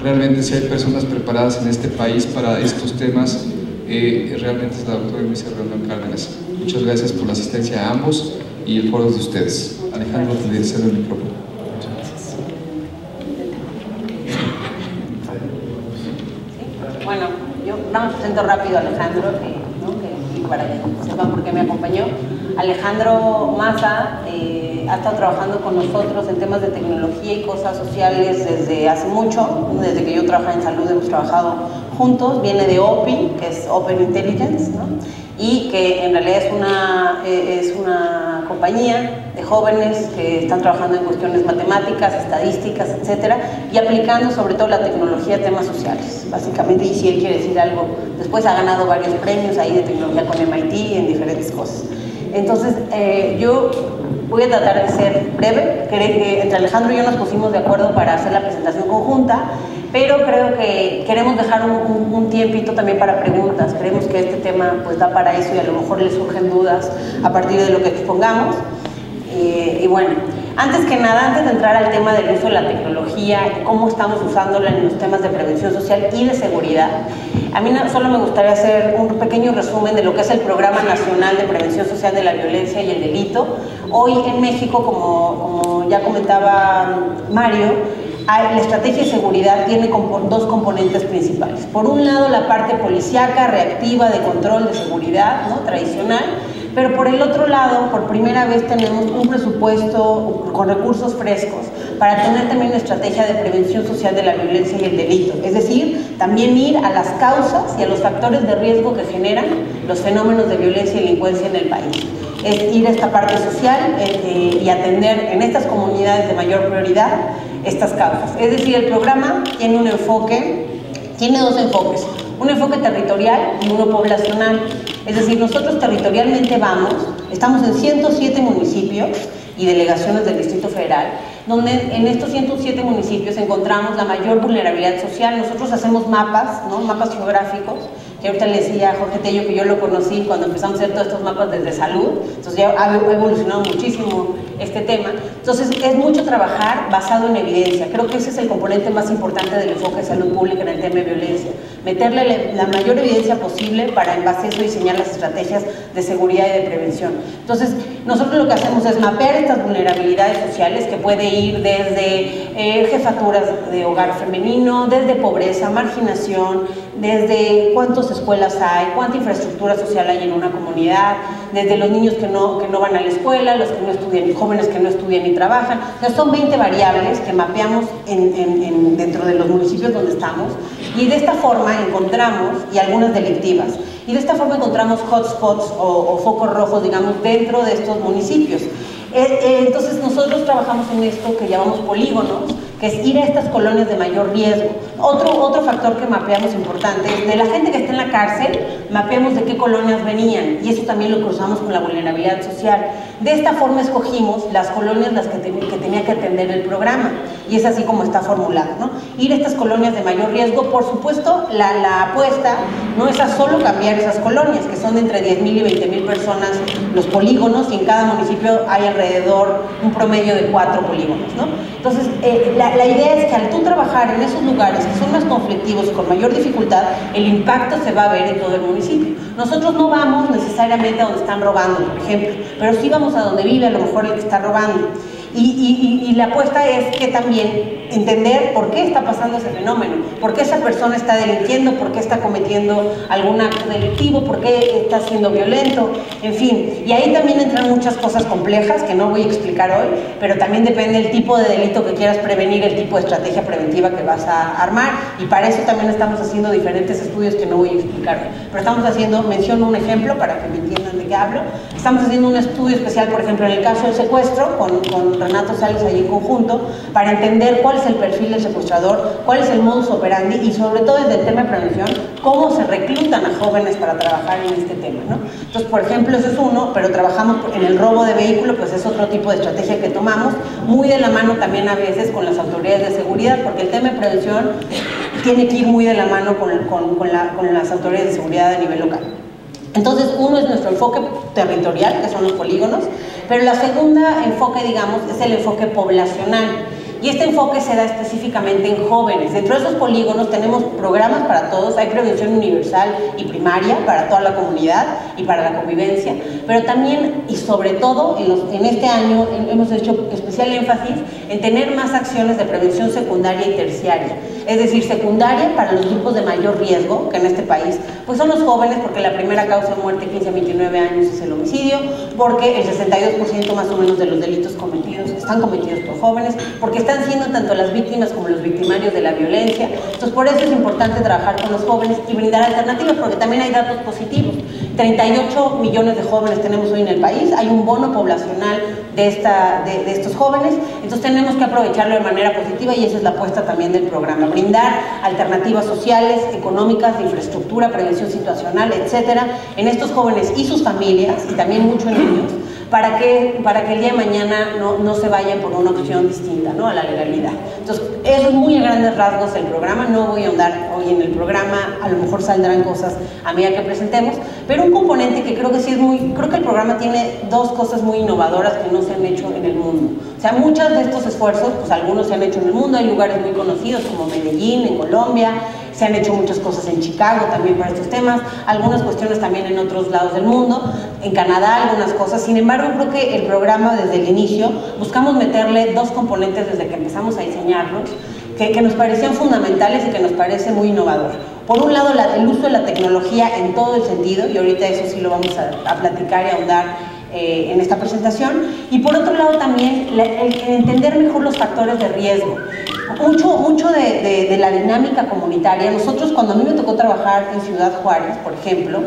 realmente si hay personas preparadas en este país para estos temas, realmente es la doctora Luisa Rendón Cárdenas. Muchas gracias por la asistencia a ambos y el foro de ustedes. Alejandro, te cedo el micrófono. Bueno, yo nada más presento rápido a Alejandro, y para que sepan por qué me acompañó. Alejandro Maza ha estado trabajando con nosotros en temas de tecnología y cosas sociales desde hace mucho, desde que yo trabajaba en salud hemos trabajado juntos. Viene de OPI, que es Open Intelligence, ¿no? Y que en realidad es una compañía de jóvenes que están trabajando en cuestiones matemáticas, estadísticas, etcétera, y aplicando sobre todo la tecnología a temas sociales, básicamente. Y si él quiere decir algo, después ha ganado varios premios ahí de tecnología con MIT en diferentes cosas. Entonces, yo voy a tratar de ser breve. Entre Alejandro y yo nos pusimos de acuerdo para hacer la presentación conjunta, pero creo que queremos dejar un tiempito también para preguntas. Creemos que este tema pues da para eso y a lo mejor les surgen dudas a partir de lo que expongamos. Y bueno, antes que nada, antes de entrar al tema del uso de la tecnología y cómo estamos usándola en los temas de prevención social y de seguridad, a mí solo me gustaría hacer un pequeño resumen de lo que es el Programa Nacional de Prevención Social de la Violencia y el Delito. Hoy en México, como ya comentaba Mario, la estrategia de seguridad tiene dos componentes principales. Por un lado, la parte policíaca, reactiva, de control de seguridad, ¿no?, tradicional, pero por el otro lado, por primera vez tenemos un presupuesto con recursos frescos para tener también una estrategia de prevención social de la violencia y el delito. Es decir, también ir a las causas y a los factores de riesgo que generan los fenómenos de violencia y delincuencia en el país. Es ir a esta parte social y atender en estas comunidades de mayor prioridad estas causas. Es decir, el programa tiene un enfoque, tiene dos enfoques, un enfoque territorial y uno poblacional. Es decir, nosotros territorialmente estamos en 107 municipios y delegaciones del Distrito Federal, donde en estos 107 municipios encontramos la mayor vulnerabilidad social. Nosotros hacemos mapas, ¿no?, mapas geográficos, que ahorita le decía a Jorge Tello que yo lo conocí cuando empezamos a hacer todos estos mapas desde salud, entonces ya ha evolucionado muchísimo este tema. Entonces es mucho trabajar basado en evidencia. Creo que ese es el componente más importante del enfoque de salud pública en el tema de violencia, meterle la mayor evidencia posible para en base a eso diseñar las estrategias de seguridad y de prevención. Entonces nosotros lo que hacemos es mapear estas vulnerabilidades sociales, que puede ir desde jefaturas de hogar femenino, desde pobreza, marginación, desde cuántas escuelas hay, cuánta infraestructura social hay en una comunidad, desde los niños que no van a la escuela, los que no estudian, jóvenes que no estudian y trabajan. Entonces son 20 variables que mapeamos dentro de los municipios donde estamos, y de esta forma encontramos, y algunas delictivas, y de esta forma encontramos hotspots o focos rojos, digamos, dentro de estos municipios. Entonces nosotros trabajamos en esto que llamamos polígonos, que es ir a estas colonias de mayor riesgo. Otro factor que mapeamos importante es de la gente que está en la cárcel, mapeamos de qué colonias venían, y eso también lo cruzamos con la vulnerabilidad social. De esta forma escogimos las colonias las que tenía que atender el programa, y es así como está formulado, ¿no? Ir a estas colonias de mayor riesgo. Por supuesto, la apuesta no es a solo cambiar esas colonias, que son entre 10,000 y 20,000 personas los polígonos, y en cada municipio hay alrededor un promedio de 4 polígonos, ¿no? Entonces, la idea es que al tú trabajar en esos lugares que son más conflictivos y con mayor dificultad, el impacto se va a ver en todo el municipio. Nosotros no vamos necesariamente a donde están robando, por ejemplo, pero sí vamos a donde vive a lo mejor el que está robando. Y la apuesta es que también entender por qué está pasando ese fenómeno, por qué esa persona está delinquiendo, por qué está cometiendo algún acto delictivo, por qué está siendo violento, en fin. Y ahí también entran muchas cosas complejas que no voy a explicar hoy, pero también depende del tipo de delito que quieras prevenir, el tipo de estrategia preventiva que vas a armar, y para eso también estamos haciendo diferentes estudios que no voy a explicar hoy. Pero estamos haciendo, menciono un ejemplo para que me entiendan de qué hablo. Estamos haciendo un estudio especial, por ejemplo, en el caso del secuestro, con Renato Sales ahí en conjunto, para entender cuál es el perfil del secuestrador, cuál es el modus operandi, y sobre todo desde el tema de prevención, cómo se reclutan a jóvenes para trabajar en este tema, ¿no? Entonces, por ejemplo, eso es uno, pero trabajamos en el robo de vehículo, pues es otro tipo de estrategia que tomamos, muy de la mano también a veces con las autoridades de seguridad, porque el tema de prevención tiene que ir muy de la mano con las autoridades de seguridad a nivel local. Entonces, uno es nuestro enfoque territorial, que son los polígonos, pero la segunda enfoque, digamos, es el enfoque poblacional. y este enfoque se da específicamente en jóvenes. Dentro de esos polígonos tenemos programas para todos, hay prevención universal y primaria para toda la comunidad y para la convivencia, pero también y sobre todo en este año hemos hecho especial énfasis en tener más acciones de prevención secundaria y terciaria. Es decir, secundaria para los grupos de mayor riesgo, que en este país pues son los jóvenes, porque la primera causa de muerte 15 a 29 años es el homicidio, porque el 62% más o menos de los delitos cometidos están cometidos por jóvenes, porque están siendo tanto las víctimas como los victimarios de la violencia. Entonces por eso es importante trabajar con los jóvenes y brindar alternativas, porque también hay datos positivos. 38 millones de jóvenes tenemos hoy en el país, hay un bono poblacional de estos jóvenes, entonces tenemos que aprovecharlo de manera positiva y esa es la apuesta también del programa, brindar alternativas sociales, económicas, de infraestructura, prevención situacional, etcétera, en estos jóvenes y sus familias, y también mucho en niños, para que el día de mañana no se vayan por una opción distinta, ¿no?, a la legalidad. Entonces, eso es muy a grandes rasgos el programa, no voy a ahondar hoy en el programa, a lo mejor saldrán cosas a medida que presentemos, pero un componente que creo que sí es creo que el programa tiene dos cosas muy innovadoras que no se han hecho en el mundo. O sea, muchos de estos esfuerzos, pues algunos se han hecho en el mundo, hay lugares muy conocidos como Medellín, en Colombia, se han hecho muchas cosas en Chicago también para estos temas, algunas cuestiones también en otros lados del mundo, en Canadá algunas cosas. Sin embargo, creo que el programa desde el inicio buscamos meterle dos componentes desde que empezamos a diseñarlos que nos parecían fundamentales y que nos parece muy innovador. Por un lado, el uso de la tecnología en todo el sentido, y ahorita eso sí lo vamos a platicar y a ahondar en esta presentación, y por otro lado también el entender mejor los factores de riesgo. Mucho de la dinámica comunitaria, nosotros cuando a mí me tocó trabajar en Ciudad Juárez, por ejemplo,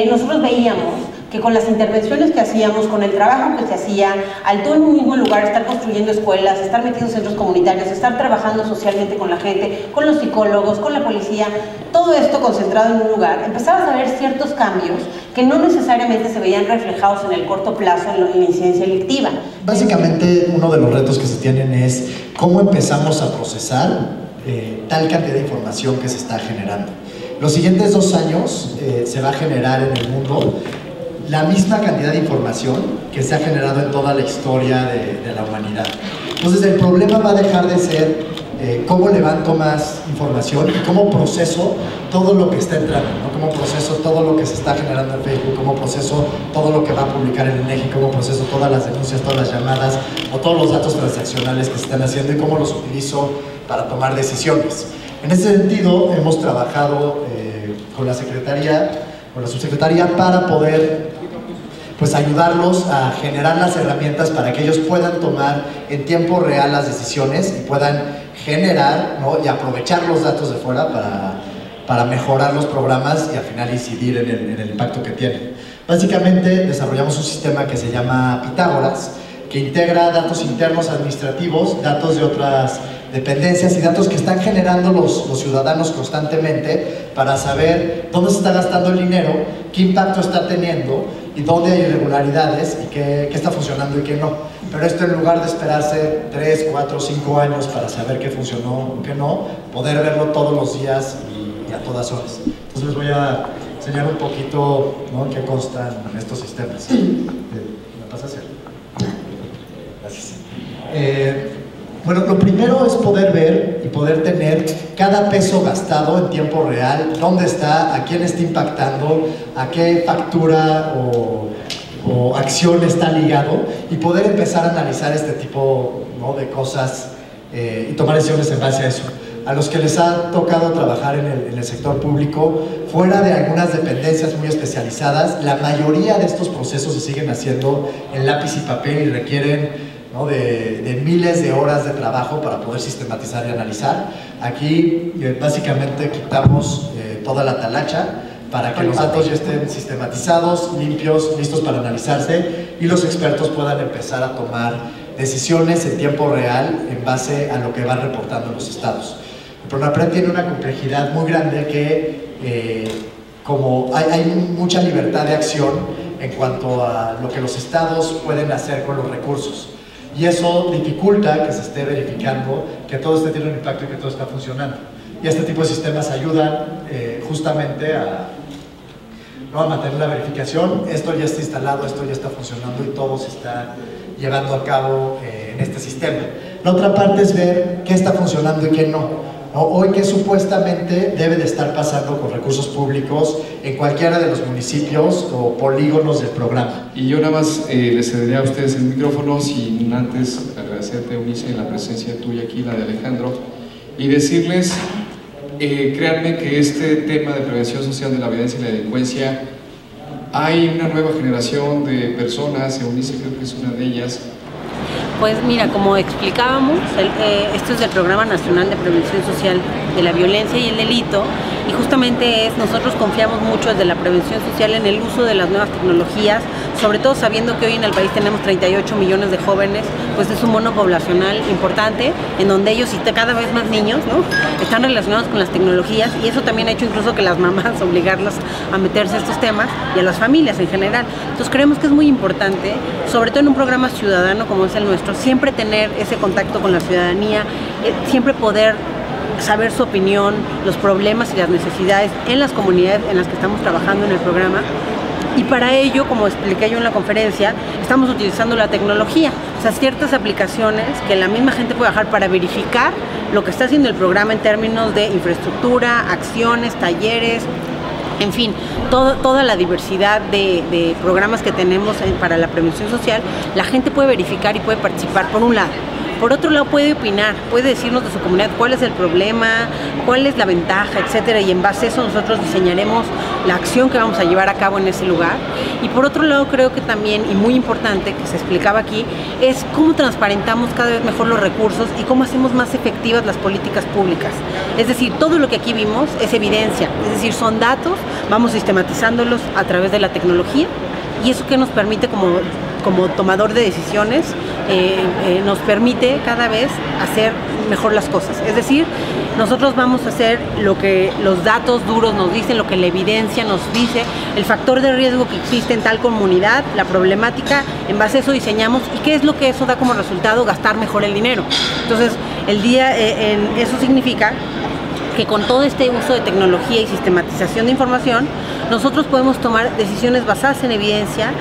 nosotros veíamos que con las intervenciones que hacíamos, con el trabajo que se hacía, al todo en un mismo lugar, estar construyendo escuelas, estar metiendo centros comunitarios, estar trabajando socialmente con la gente, con los psicólogos, con la policía, todo esto concentrado en un lugar, empezabas a ver ciertos cambios que no necesariamente se veían reflejados en el corto plazo en la incidencia delictiva. Básicamente, uno de los retos que se tienen es cómo empezamos a procesar tal cantidad de información que se está generando. Los siguientes 2 años se va a generar en el mundo la misma cantidad de información que se ha generado en toda la historia de la humanidad. Entonces el problema va a dejar de ser cómo levanto más información y cómo proceso todo lo que está entrando, ¿no? Cómo proceso todo lo que se está generando en Facebook, cómo proceso todo lo que va a publicar el INEGI, cómo proceso todas las denuncias, todas las llamadas o todos los datos transaccionales que se están haciendo y cómo los utilizo para tomar decisiones. En ese sentido hemos trabajado con la Secretaría, con la Subsecretaría, para poder pues ayudarlos a generar las herramientas para que ellos puedan tomar en tiempo real las decisiones y puedan generar, ¿no?, y aprovechar los datos de fuera para mejorar los programas y al final incidir en el impacto que tienen. Básicamente desarrollamos un sistema que se llama Pitágoras, que integra datos internos administrativos, datos de otras dependencias y datos que están generando los ciudadanos constantemente para saber dónde se está gastando el dinero, qué impacto está teniendo y dónde hay irregularidades y qué está funcionando y qué no. Pero esto, en lugar de esperarse 3, 4, 5 años para saber qué funcionó o qué no, poder verlo todos los días y a todas horas. Entonces les voy a enseñar un poquito, ¿no?, en qué constan estos sistemas. ¿Me pasa a hacer? Gracias. Bueno, lo primero es poder ver y poder tener cada peso gastado en tiempo real, dónde está, a quién está impactando, a qué factura o acción está ligado, y poder empezar a analizar este tipo, ¿no?, de cosas y tomar decisiones en base a eso. A los que les ha tocado trabajar en el sector público, fuera de algunas dependencias muy especializadas, la mayoría de estos procesos se siguen haciendo en lápiz y papel y requieren, ¿no?, de miles de horas de trabajo para poder sistematizar y analizar. Aquí básicamente quitamos toda la talacha para que los datos ya estén sistematizados, limpios, listos para analizarse y los expertos puedan empezar a tomar decisiones en tiempo real en base a lo que van reportando los estados. El PRONAPRED tiene una complejidad muy grande que como hay mucha libertad de acción en cuanto a lo que los estados pueden hacer con los recursos. Y eso dificulta que se esté verificando que todo esté teniendo un impacto y que todo está funcionando. Y este tipo de sistemas ayudan justamente a mantener la verificación. Esto ya está instalado, esto ya está funcionando y todo se está llevando a cabo en este sistema. La otra parte es ver qué está funcionando y qué no. Hoy, que supuestamente debe de estar pasando con recursos públicos en cualquiera de los municipios o polígonos del programa. Y yo nada más les cedería a ustedes el micrófono sin antes agradecerte, Eunice, la presencia tuya aquí, la de Alejandro, y decirles, créanme que este tema de prevención social de la violencia y la delincuencia, hay una nueva generación de personas, Eunice creo que es una de ellas. Pues mira, como explicábamos, esto es del Programa Nacional de Prevención Social de la Violencia y el Delito, y justamente nosotros confiamos mucho desde la prevención social en el uso de las nuevas tecnologías, sobre todo sabiendo que hoy en el país tenemos 38 millones de jóvenes, pues es un mono poblacional importante, en donde ellos y cada vez más niños, ¿no?, están relacionados con las tecnologías, y eso también ha hecho incluso que las mamás obligarlas a meterse a estos temas, y a las familias en general. Entonces creemos que es muy importante, sobre todo en un programa ciudadano como es el nuestro, siempre tener ese contacto con la ciudadanía, siempre poder saber su opinión, los problemas y las necesidades en las comunidades en las que estamos trabajando en el programa. Y para ello, como expliqué yo en la conferencia, estamos utilizando la tecnología, o sea, ciertas aplicaciones que la misma gente puede bajar para verificar lo que está haciendo el programa en términos de infraestructura, acciones, talleres, en fin, toda la diversidad de programas que tenemos para la prevención social. La gente puede verificar y puede participar, por un lado. Por otro lado, puede opinar, puede decirnos de su comunidad cuál es el problema, cuál es la ventaja, etcétera, y en base a eso nosotros diseñaremos la acción que vamos a llevar a cabo en ese lugar. Y por otro lado, creo que también, y muy importante, que se explicaba aquí, es cómo transparentamos cada vez mejor los recursos y cómo hacemos más efectivas las políticas públicas. Es decir, todo lo que aquí vimos es evidencia, es decir, son datos, vamos sistematizándolos a través de la tecnología, y eso que nos permite como tomador de decisiones, nos permite cada vez hacer mejor las cosas. Es decir, nosotros vamos a hacer lo que los datos duros nos dicen, lo que la evidencia nos dice, el factor de riesgo que existe en tal comunidad, la problemática, en base a eso diseñamos, y qué es lo que eso da como resultado: gastar mejor el dinero. Entonces, eso significa que con todo este uso de tecnología y sistematización de información, nosotros podemos tomar decisiones basadas en evidencia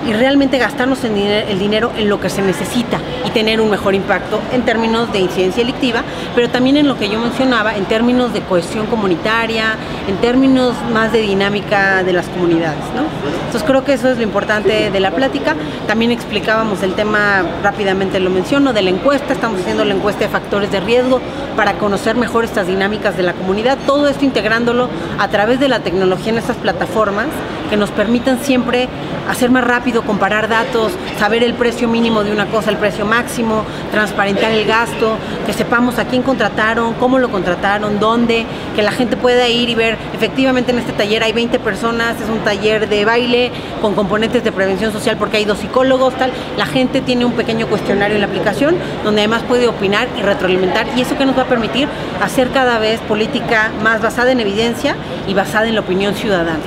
y realmente gastarnos el dinero en lo que se necesita y tener un mejor impacto en términos de incidencia delictiva, pero también en lo que yo mencionaba, en términos de cohesión comunitaria, en términos más de dinámica de las comunidades, ¿no? Entonces creo que eso es lo importante de la plática. También explicábamos el tema, rápidamente lo menciono, de la encuesta. Estamos haciendo la encuesta de factores de riesgo para conocer mejor estas dinámicas de la comunidad, todo esto integrándolo a través de la tecnología en estas plataformas que nos permitan siempre hacer más rápido, comparar datos, saber el precio mínimo de una cosa, el precio máximo, transparentar el gasto, que sepamos a quién contrataron, cómo lo contrataron, dónde, que la gente pueda ir y ver, efectivamente en este taller hay 20 personas, es un taller de baile con componentes de prevención social porque hay 2 psicólogos, tal. La gente tiene un pequeño cuestionario en la aplicación donde además puede opinar y retroalimentar, y eso que nos va a permitir hacer cada vez política más basada en evidencia y basada en la opinión ciudadana.